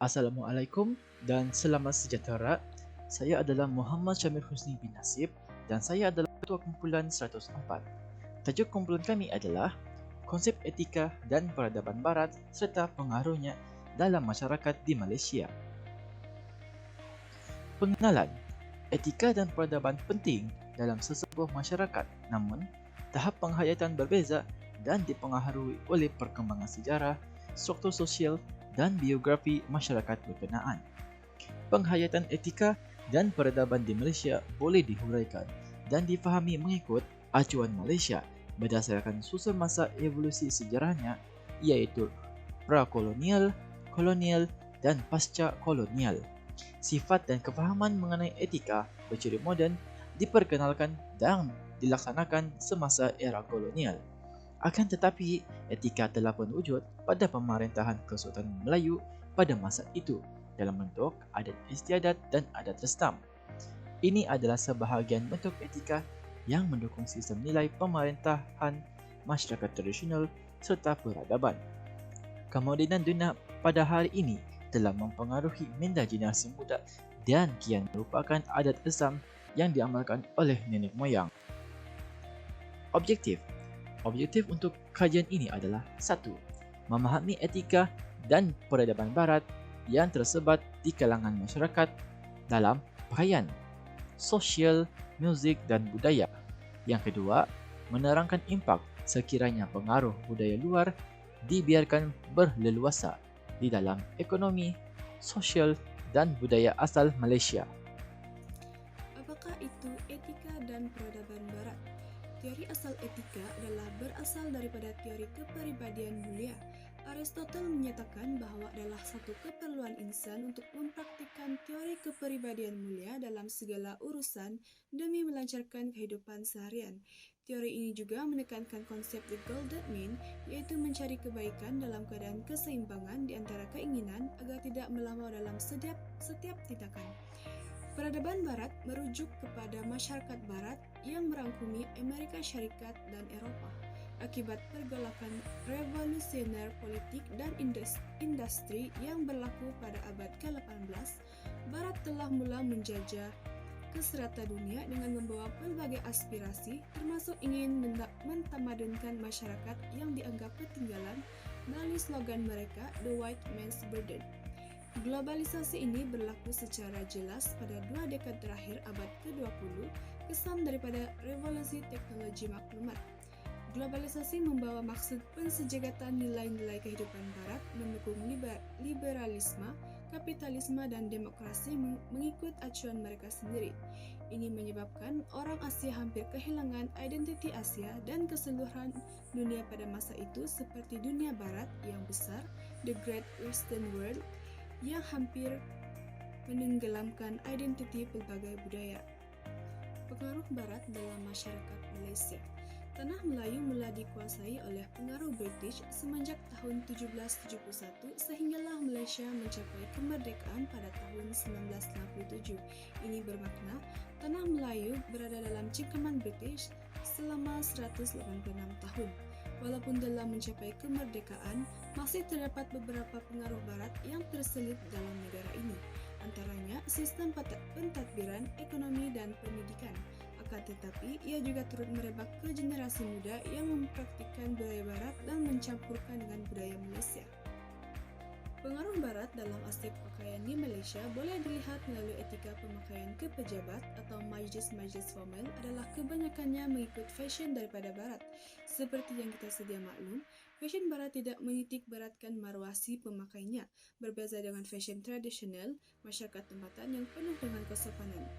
Assalamualaikum dan selamat sejahtera. Saya adalah Muhammad Syamil Husni bin Nasib dan saya adalah Ketua Kumpulan 104. Tajuk kumpulan kami adalah Konsep Etika dan Peradaban Barat serta Pengaruhnya dalam Masyarakat di Malaysia. Pengenalan. Etika dan peradaban penting dalam sesebuah masyarakat, namun tahap penghayatan berbeza dan dipengaruhi oleh perkembangan sejarah, struktur sosial dan biografi masyarakat berkenaan. Penghayatan etika dan peradaban di Malaysia boleh dihuraikan dan difahami mengikut acuan Malaysia berdasarkan susun masa evolusi sejarahnya, iaitu pra-kolonial, kolonial dan pasca-kolonial. Sifat dan kefahaman mengenai etika berciri moden diperkenalkan dan dilaksanakan semasa era kolonial. Akan tetapi, etika telah pun wujud pada pemerintahan Kesultanan Melayu pada masa itu dalam bentuk adat istiadat dan adat restam. Ini adalah sebahagian bentuk etika yang mendukung sistem nilai pemerintahan masyarakat tradisional serta peradaban. Kemodenan dunia pada hari ini telah mempengaruhi minda generasi muda dan kian merupakan adat restam yang diamalkan oleh nenek moyang. Objektif untuk kajian ini adalah 1. Memahami etika dan peradaban barat yang tersebar di kalangan masyarakat dalam pakaian, sosial, muzik dan budaya. Yang kedua, menerangkan impak sekiranya pengaruh budaya luar dibiarkan berleluasa di dalam ekonomi, sosial dan budaya asal Malaysia. Apakah itu etika dan peradaban barat? Teori asal etika adalah berasal daripada teori kepribadian mulia. Aristotle menyatakan bahwa adalah satu keperluan insan untuk mempraktikkan teori kepribadian mulia dalam segala urusan demi melancarkan kehidupan seharian. Teori ini juga menekankan konsep the golden mean, yaitu mencari kebaikan dalam keadaan keseimbangan di antara keinginan agar tidak melampau dalam setiap tindakan. Peradaban Barat merujuk kepada masyarakat Barat yang merangkumi Amerika Syarikat dan Eropah. Akibat pergolakan revolusioner politik dan industri yang berlaku pada abad ke-18, Barat telah mula menjajah ke serata dunia dengan membawa berbagai aspirasi, termasuk ingin mentamadunkan masyarakat yang dianggap ketinggalan melalui slogan mereka, The White Man's Burden. Globalisasi ini berlaku secara jelas pada 2 dekad terakhir abad ke-20, kesan daripada revolusi teknologi maklumat. Globalisasi membawa maksud pensejahteraan nilai-nilai kehidupan Barat mendukung liberalisme, kapitalisme dan demokrasi mengikut acuan mereka sendiri. Ini menyebabkan orang Asia hampir kehilangan identiti Asia dan keseluruhan dunia pada masa itu seperti dunia Barat yang besar, the Great Western World, yang hampir menenggelamkan identiti pelbagai budaya. Pengaruh Barat dalam masyarakat Malaysia. Tanah Melayu mula dikuasai oleh pengaruh British semenjak tahun 1771 sehinggalah Malaysia mencapai kemerdekaan pada tahun 1967. Ini bermakna Tanah Melayu berada dalam cengkaman British selama 186 tahun. Walaupun telah mencapai kemerdekaan, masih terdapat beberapa pengaruh Barat yang terselip dalam negara ini, antaranya sistem pentadbiran, ekonomi, dan pendidikan. Akan tetapi, ia juga turut merebak ke generasi muda yang mempraktikkan budaya Barat dan mencampurkan dengan budaya Malaysia. Pengaruh Barat dalam aspek pakaian di Malaysia boleh dilihat melalui etika pemakaian ke pejabat atau majlis-majlis formal adalah kebanyakannya mengikut fashion daripada Barat. Seperti yang kita sedia maklum, fashion Barat tidak menitik beratkan maruah si pemakainya, berbeza dengan fashion tradisional masyarakat tempatan yang penuh dengan kesopanan.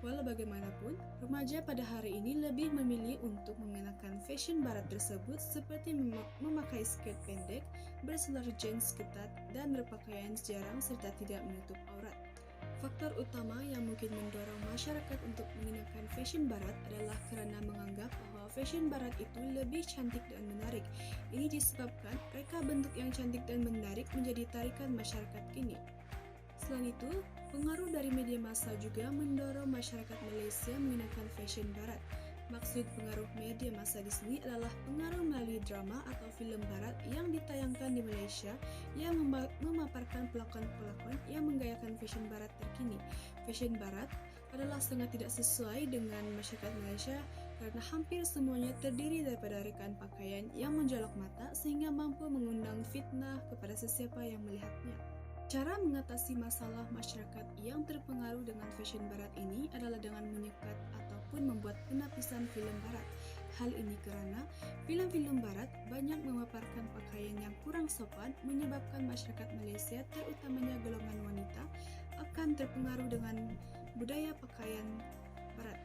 Walau bagaimanapun, remaja pada hari ini lebih memilih untuk mengenakan fashion Barat tersebut seperti memakai skirt pendek, berselar jeans ketat, dan berpakaian jarang serta tidak menutup aurat. Faktor utama yang mungkin mendorong masyarakat untuk mengenakan fashion Barat adalah kerana menganggap bahwa fashion Barat itu lebih cantik dan menarik. Ini disebabkan reka bentuk yang cantik dan menarik menjadi tarikan masyarakat kini. Selain itu, pengaruh dari media massa juga mendorong masyarakat Malaysia mengenakan fashion Barat. Maksud pengaruh media massa di sini adalah pengaruh melalui drama atau film barat yang ditayangkan di Malaysia yang memaparkan pelakon-pelakon yang menggayakan fashion barat terkini. Fashion barat adalah sangat tidak sesuai dengan masyarakat Malaysia karena hampir semuanya terdiri daripada rekaan pakaian yang menjolok mata sehingga mampu mengundang fitnah kepada sesiapa yang melihatnya. Cara mengatasi masalah masyarakat yang terpengaruh dengan fashion barat ini adalah dengan menyekat ataupun membuat penapisan film barat. Hal ini karena film-film barat banyak memaparkan pakaian yang kurang sopan menyebabkan masyarakat Malaysia terutamanya golongan wanita akan terpengaruh dengan budaya pakaian barat.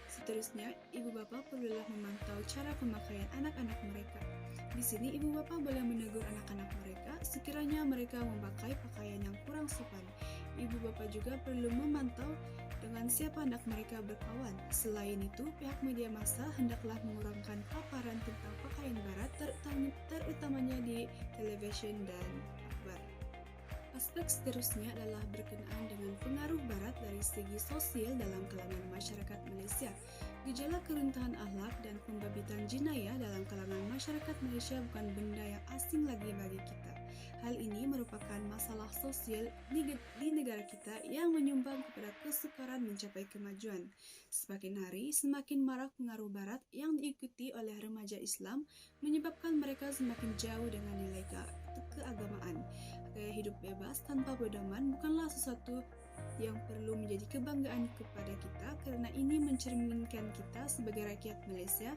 Seterusnya, ibu bapa perlulah memantau cara pemakaian anak-anak mereka. Di sini ibu bapa boleh menegur anak-anak mereka sekiranya mereka memakai pakaian yang kurang sopan. Ibu bapa juga perlu memantau dengan siapa anak mereka berkawan. Selain itu, pihak media massa hendaklah mengurangkan paparan tentang pakaian barat terutamanya di televisyen dan akhbar. Aspek seterusnya adalah berkenaan dengan pengaruh barat dari segi sosial dalam kalangan masyarakat Malaysia. Gejala keruntuhan akhlak dan pembabitan jenayah dalam kalangan masyarakat Malaysia bukan benda yang asing lagi bagi kita. Hal ini merupakan masalah sosial di negara kita yang menyumbang kepada kesukaran mencapai kemajuan. Semakin hari, semakin marak pengaruh barat yang diikuti oleh remaja Islam menyebabkan mereka semakin jauh dengan nilai keagamaan. Gaya hidup bebas tanpa pedoman bukanlah sesuatu yang perlu menjadi kebanggaan kepada kita karena ini mencerminkan kita sebagai rakyat Malaysia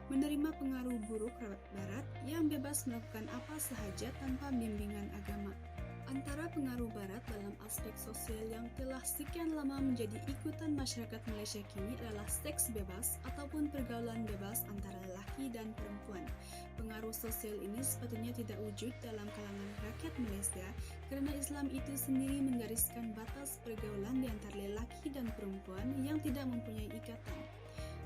menerima pengaruh buruk barat yang bebas melakukan apa sahaja tanpa bimbingan agama. Antara pengaruh barat dalam aspek sosial yang telah sekian lama menjadi ikutan masyarakat Malaysia kini adalah seks bebas ataupun pergaulan bebas antara lelaki dan perempuan. Pengaruh sosial ini sepatutnya tidak wujud dalam kalangan rakyat Malaysia kerana Islam itu sendiri menggariskan batas pergaulan di antara lelaki dan perempuan yang tidak mempunyai ikatan.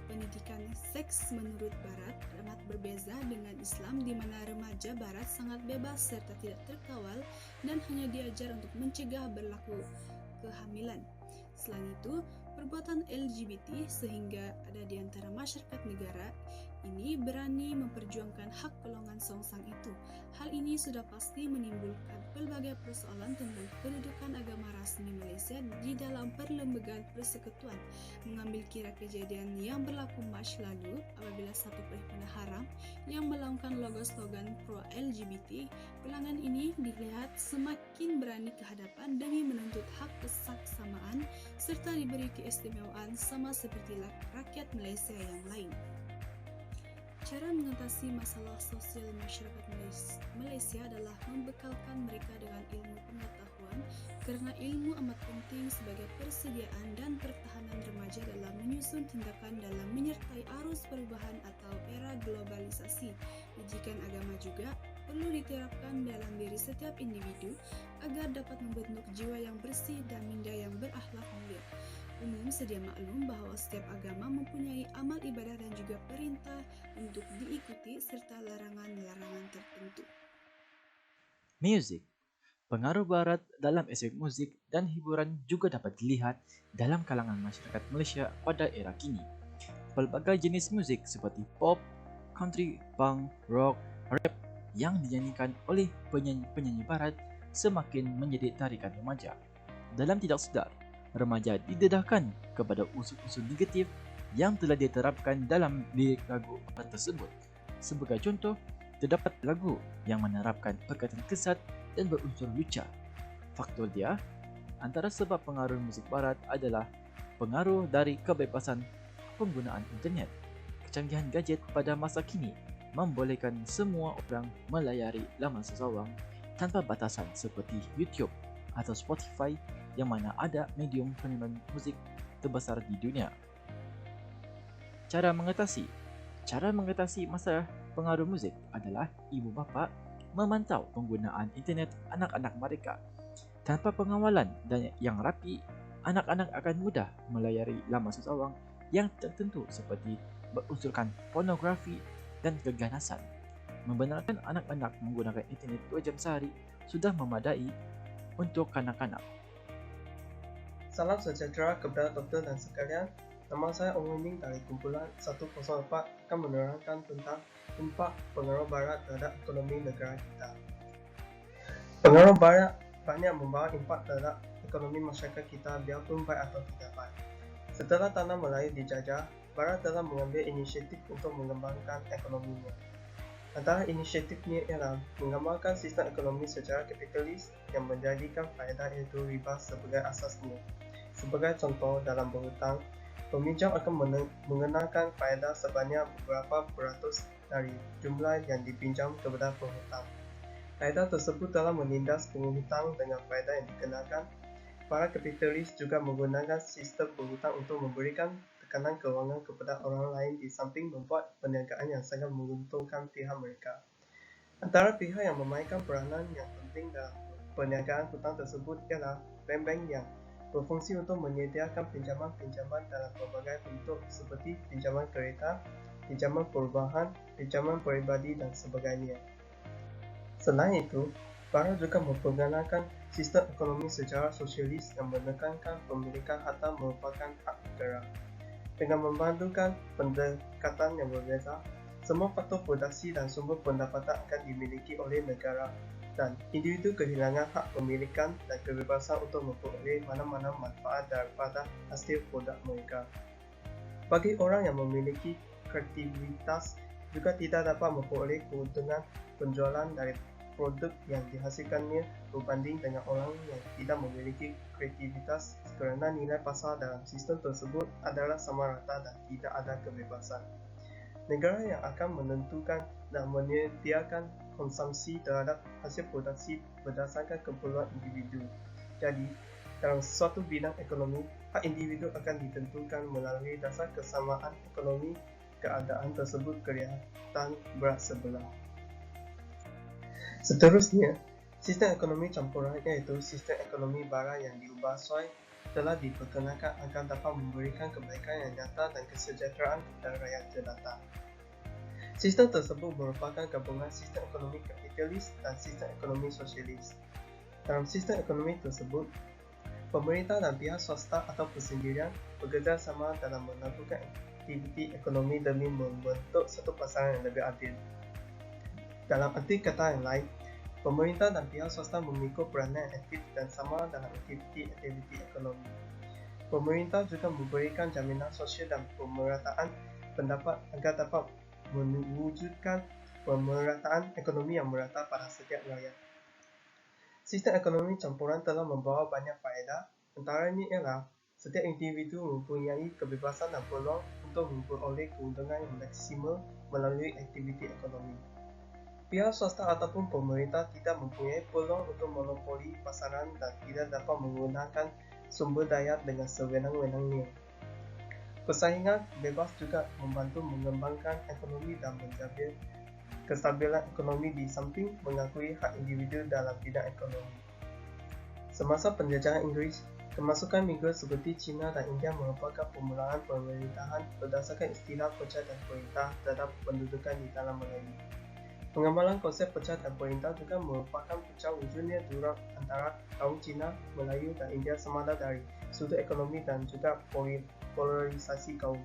Pendidikan seks menurut Barat amat berbeza dengan Islam di mana remaja Barat sangat bebas serta tidak terkawal dan hanya diajar untuk mencegah berlaku kehamilan. Selain itu, perbuatan LGBT sehingga ada di antara masyarakat negara ini berani memperjuangkan hak golongan songsang itu. Hal ini sudah pasti menimbulkan pelbagai persoalan tentang kedudukan agama rasmi Malaysia di dalam perlembagaan persekutuan. Mengambil kira kejadian yang berlaku Mac lalu apabila satu perhimpunan haram yang melaungkan logo slogan pro-LGBT, pelanggan ini dilihat semakin berani ke hadapan demi menuntut hak kesaksamaan serta diberi keistimewaan sama seperti rakyat Malaysia yang lain. Cara mengatasi masalah sosial masyarakat Malaysia adalah membekalkan mereka dengan ilmu pengetahuan kerana ilmu amat penting sebagai persediaan dan pertahanan remaja dalam menyusun tindakan dalam menyertai arus perubahan atau era globalisasi. Didikan agama juga perlu diterapkan dalam diri setiap individu agar dapat membentuk jiwa yang bersih dan minda yang berakhlak mulia. Umum sedia maklum bahawa setiap agama mempunyai amal ibadah dan juga perintah untuk diikuti serta larangan-larangan tertentu. Music. Pengaruh barat dalam aspek musik dan hiburan juga dapat dilihat dalam kalangan masyarakat Malaysia pada era kini. Pelbagai jenis musik seperti pop, country, punk, rock, rap yang dinyanyikan oleh penyanyi-penyanyi barat semakin menjadi tarikan remaja. Dalam tidak sedar, remaja didedahkan kepada unsur-unsur negatif yang telah diterapkan dalam lirik lagu tersebut. Sebagai contoh, terdapat lagu yang menerapkan perkataan kesat dan berunsur lucah. Faktor dia, antara sebab pengaruh musik barat adalah pengaruh dari kebebasan penggunaan internet. Kecanggihan gadget pada masa kini membolehkan semua orang melayari laman seseorang tanpa batasan seperti YouTube atau Spotify yang mana ada medium penyiaran musik terbesar di dunia. Cara mengatasi masalah pengaruh musik adalah ibu bapa memantau penggunaan internet anak-anak mereka. Tanpa pengawalan dan yang rapi, anak-anak akan mudah melayari laman seseorang yang tertentu seperti berunsurkan pornografi dan keganasan. Membenarkan anak-anak menggunakan internet 2 jam sehari sudah memadai untuk kanak-kanak. Salam sejahtera kepada doktor dan sekalian. Nama saya Ong Wening dari kumpulan 104 akan menerangkan tentang impak pengaruh Barat terhadap ekonomi negara kita. Pengaruh Barat banyak membawa impak terhadap ekonomi masyarakat kita biarpun baik atau tidak baik. Setelah tanah Melayu dijajah, Barat telah mengambil inisiatif untuk mengembangkan ekonominya. Antara inisiatifnya ialah mengembangkan sistem ekonomi secara kapitalis yang menjadikan faedah iaitu riba sebagai asasnya. Sebagai contoh, dalam berhutang, peminjam akan mengenakan faedah sebanyak beberapa peratus dari jumlah yang dipinjam kepada penghutang. Faedah tersebut telah menindas penghutang dengan faedah yang dikenakan. Para kapitalis juga menggunakan sistem berhutang untuk memberikan tekanan kewangan kepada orang lain di samping membuat perniagaan yang sangat menguntungkan pihak mereka. Antara pihak yang memainkan peranan yang penting dalam perniagaan hutang tersebut ialah bank-bank yang berfungsi untuk menyediakan pinjaman-pinjaman dalam pelbagai bentuk seperti pinjaman kereta, pinjaman perubahan, pinjaman peribadi dan sebagainya. Selain itu, Barat juga memperkenalkan sistem ekonomi secara sosialis yang menekankan pemilikan harta merupakan hak negara. Dengan membantukan pendekatan yang berbeza, semua faktor produksi dan sumber pendapatan akan dimiliki oleh negara dan individu kehilangan hak pemilikan dan kebebasan untuk memperoleh mana-mana manfaat daripada hasil produk mereka. Bagi orang yang memiliki kreativitas juga tidak dapat memperoleh keuntungan penjualan dari produk yang dihasilkannya berbanding dengan orang yang tidak memiliki kreativitas kerana nilai pasar dalam sistem tersebut adalah sama rata dan tidak ada kebebasan. Negara yang akan menentukan dan menyediakan konsumsi terhadap hasil produksi berdasarkan keperluan individu. Jadi, dalam suatu bidang ekonomi, hak individu akan ditentukan melalui dasar kesamaan ekonomi. Keadaan tersebut kelihatan berat sebelah. Seterusnya, sistem ekonomi campuran iaitu sistem ekonomi Barat yang diubah sesuai telah diperkenalkan akan dapat memberikan kebaikan yang nyata dan kesejahteraan kepada rakyat jelata. Sistem tersebut merupakan gabungan sistem ekonomi kapitalis dan sistem ekonomi sosialis. Dalam sistem ekonomi tersebut, pemerintah dan pihak swasta atau persendirian bekerjasama dalam melakukan aktiviti ekonomi demi membentuk satu pasaran yang lebih adil. Dalam arti kata yang lain, pemerintah dan pihak swasta memikul peranan aktif dan sama dalam aktiviti ekonomi. Pemerintah juga memberikan jaminan sosial dan pemerataan pendapat agar dapat mewujudkan pemerataan ekonomi yang merata pada setiap rakyat. Sistem ekonomi campuran telah membawa banyak faedah, antaranya ialah setiap individu mempunyai kebebasan dan peluang untuk memperoleh keuntungan yang maksimal melalui aktiviti ekonomi. Pihak swasta ataupun pemerintah tidak mempunyai peluang untuk monopoli pasaran dan tidak dapat menggunakan sumber daya dengan sewenang-wenangnya. Persaingan bebas juga membantu mengembangkan ekonomi dan menjaga kestabilan ekonomi di samping mengakui hak individu dalam bidang ekonomi. Semasa penjajahan Inggris, kemasukan migra seperti China dan India merupakan permulaan pemerintahan berdasarkan istilah pecah dan perintah terhadap pendudukan di tanah Melayu. Pengamalan konsep pecah dan perintah juga merupakan pecah wujudnya jurang antara kaum Cina, Melayu dan India semata dari sudut ekonomi dan juga polarisasi kaum.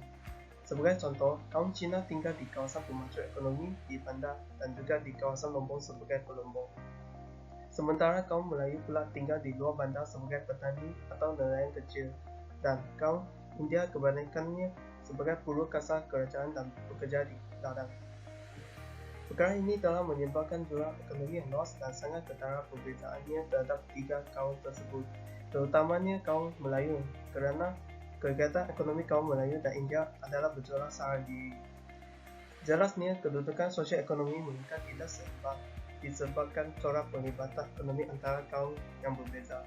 Sebagai contoh, kaum Cina tinggal di kawasan pemacu ekonomi di bandar dan juga di kawasan Lombok sebagai pelombong. Sementara kaum Melayu pula tinggal di luar bandar sebagai petani atau nelayan kecil dan kaum India kebanyakannya sebagai buruh kasar kerajaan dan bekerja di ladang. Perkara ini telah menyebabkan jurang ekonomi yang luas dan sangat ketara perbezaannya terhadap tiga kaum tersebut, terutamanya kaum Melayu, kerana kegiatan ekonomi kaum Melayu dan India adalah berjualan secara diri. Jelasnya, kedudukan sosial ekonomi meningkat tidak seimbang disebabkan corak pelibatan ekonomi antara kaum yang berbeza.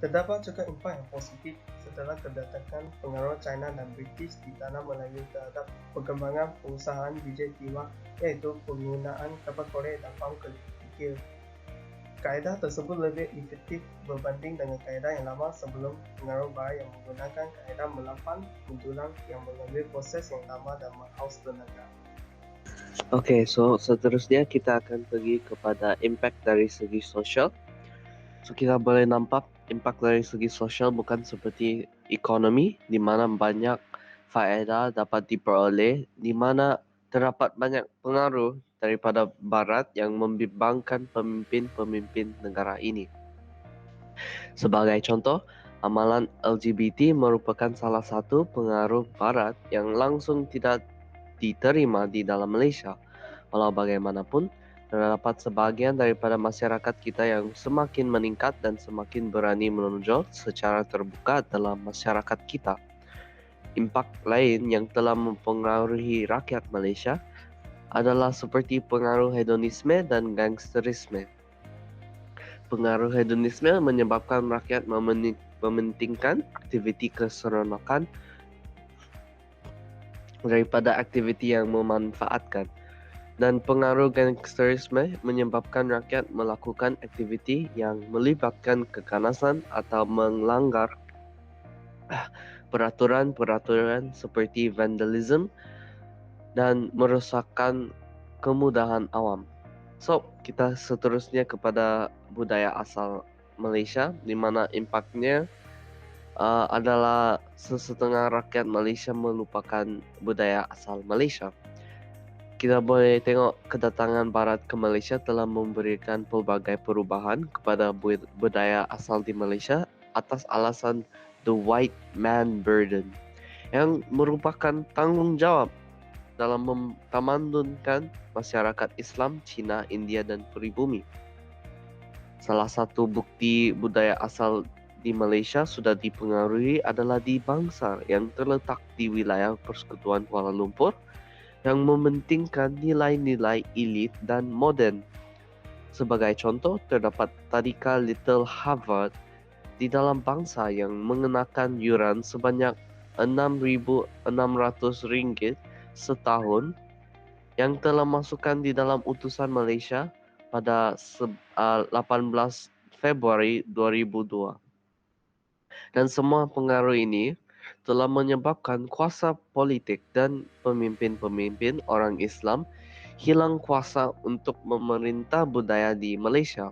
Terdapat juga impak yang positif setelah kedatangan pengaruh China dan British di tanah Melayu terhadap perkembangan perusahaan bijak jiwa, iaitu penggunaan kapal korek dan pam kerikil. Kaedah tersebut lebih efektif berbanding dengan kaedah yang lama sebelum pengaruh Barat yang menggunakan kaedah melapan mendulang yang mengambil proses yang lama dan menghaus tenaga. Oke, so seterusnya kita akan pergi kepada impact dari segi sosial. So kita boleh nampak impact dari segi sosial bukan seperti ekonomi di mana banyak faedah dapat diperoleh, di mana terdapat banyak pengaruh daripada Barat yang membimbangkan pemimpin-pemimpin negara ini. Sebagai contoh, amalan LGBT merupakan salah satu pengaruh Barat yang langsung tidak diterima di dalam Malaysia. Walau bagaimanapun, terdapat sebagian daripada masyarakat kita yang semakin meningkat dan semakin berani menonjol secara terbuka dalam masyarakat kita. Impak lain yang telah mempengaruhi rakyat Malaysia adalah seperti pengaruh hedonisme dan gangsterisme. Pengaruh hedonisme menyebabkan rakyat mementingkan aktiviti keseronokan daripada aktiviti yang memanfaatkan. Dan pengaruh gangsterisme menyebabkan rakyat melakukan aktiviti yang melibatkan keganasan atau melanggar peraturan-peraturan seperti vandalism dan merosakkan kemudahan awam. So, kita seterusnya kepada budaya asal Malaysia, di mana impaknya adalah sesetengah rakyat Malaysia melupakan budaya asal Malaysia. Kita boleh tengok kedatangan Barat ke Malaysia telah memberikan pelbagai perubahan kepada budaya asal di Malaysia atas alasan the white man burden yang merupakan tanggungjawab dalam mentamadunkan masyarakat Islam, Cina, India dan pribumi. Salah satu bukti budaya asal di Malaysia sudah dipengaruhi adalah di Bangsar yang terletak di wilayah Persekutuan Kuala Lumpur yang mementingkan nilai-nilai elit dan moden. Sebagai contoh, terdapat tadika Little Harvard di dalam bangsa yang mengenakan yuran sebanyak RM6,600 setahun yang telah masukkan di dalam utusan Malaysia pada 18 Februari 2002. Dan semua pengaruh ini telah menyebabkan kuasa politik dan pemimpin-pemimpin orang Islam hilang kuasa untuk memerintah budaya di Malaysia.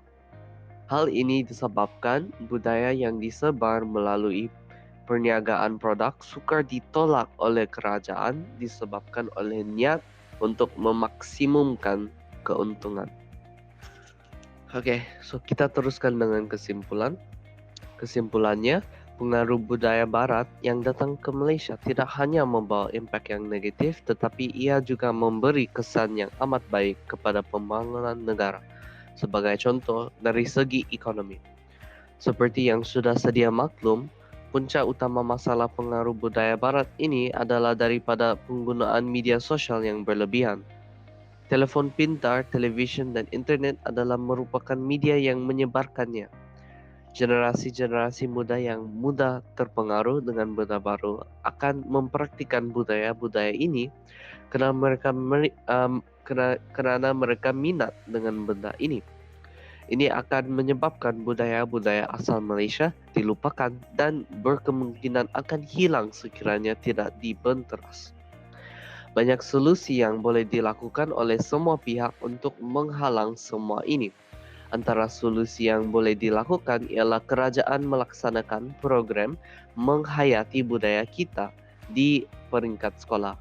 Hal ini disebabkan budaya yang disebar melalui perniagaan produk sukar ditolak oleh kerajaan disebabkan oleh niat untuk memaksimumkan keuntungan. Oke, so kita teruskan dengan kesimpulan. Kesimpulannya, pengaruh budaya Barat yang datang ke Malaysia tidak hanya membawa impak yang negatif, tetapi ia juga memberi kesan yang amat baik kepada pembangunan negara. Sebagai contoh, dari segi ekonomi. Seperti yang sudah sedia maklum, puncak utama masalah pengaruh budaya Barat ini adalah daripada penggunaan media sosial yang berlebihan. Telefon pintar, televisyen dan internet adalah merupakan media yang menyebarkannya. Generasi-generasi muda yang mudah terpengaruh dengan benda baru akan mempraktikkan budaya-budaya ini kerana mereka minat dengan benda ini. Ini akan menyebabkan budaya-budaya asal Malaysia dilupakan dan berkemungkinan akan hilang sekiranya tidak dibenteras. Banyak solusi yang boleh dilakukan oleh semua pihak untuk menghalang semua ini. Antara solusi yang boleh dilakukan ialah kerajaan melaksanakan program menghayati budaya kita di peringkat sekolah.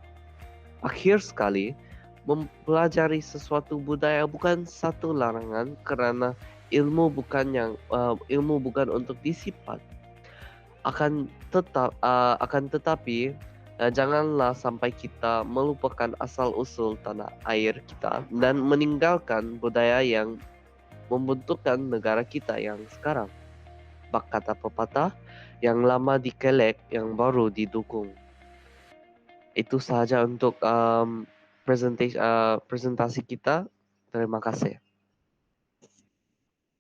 Akhir sekali, mempelajari sesuatu budaya bukan satu larangan kerana ilmu bukan untuk disifat. Akan tetapi janganlah sampai kita melupakan asal usul tanah air kita dan meninggalkan budaya yang membentukkan negara kita yang sekarang. Bak kata pepatah, yang lama dikelek, yang baru didukung. Itu sahaja untuk presentasi kita. Terima kasih.